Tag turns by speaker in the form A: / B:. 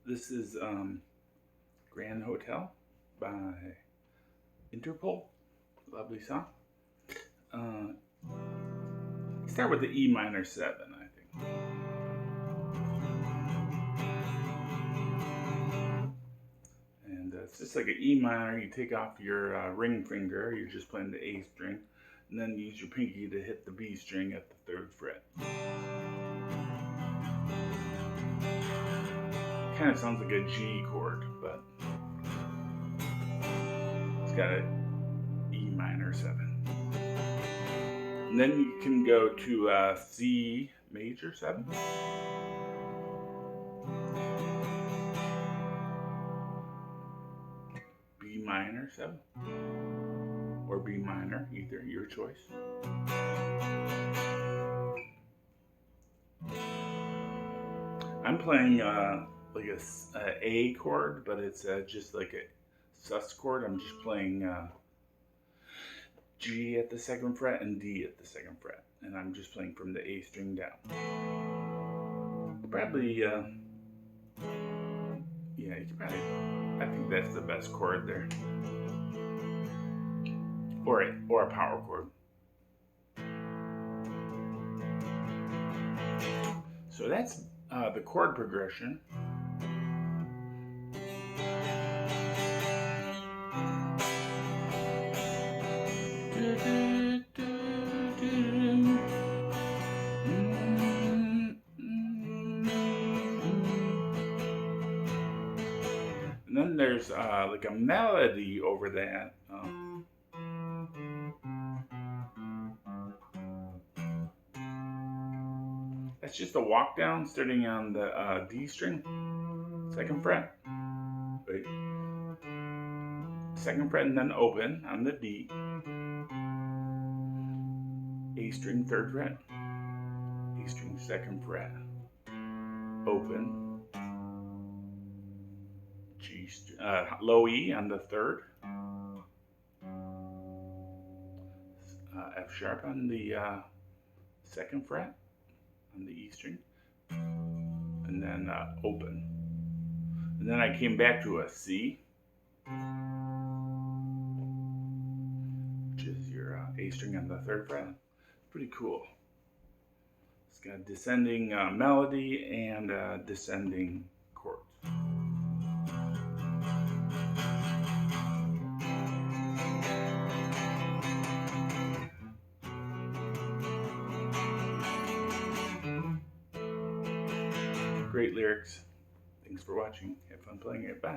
A: This is Gran Hotel by Interpol. Lovely song. Start with the E minor 7, I think. And it's just like an E minor. You take off your ring finger, you're just playing the A string, and then use your pinky to hit the B string at the 3rd fret. Kind of sounds like a G chord, but it's got an E minor 7. And then you can go to C major 7. B minor 7. Or B minor, either, your choice. I'm playing like a A chord, but it's just like a sus chord. I'm just playing G at the 2nd fret and D at the 2nd fret, and I'm just playing from the A string down. Probably, yeah, you could probably, I think that's the best chord there, or a power chord. So that's the chord progression. And then there's like a melody over that. That's just a walk down starting on the D string, 2nd fret. Wait. 2nd fret and then open on the D. A string 3rd fret. A string 2nd fret. Open. G low E on the 3rd. F sharp on the 2nd fret on the E string, and then open. And then I came back to a C, which is your A string on the 3rd fret. Pretty cool. It's got descending melody and descending chords. Great lyrics. Thanks for watching. Have fun playing it. Bye.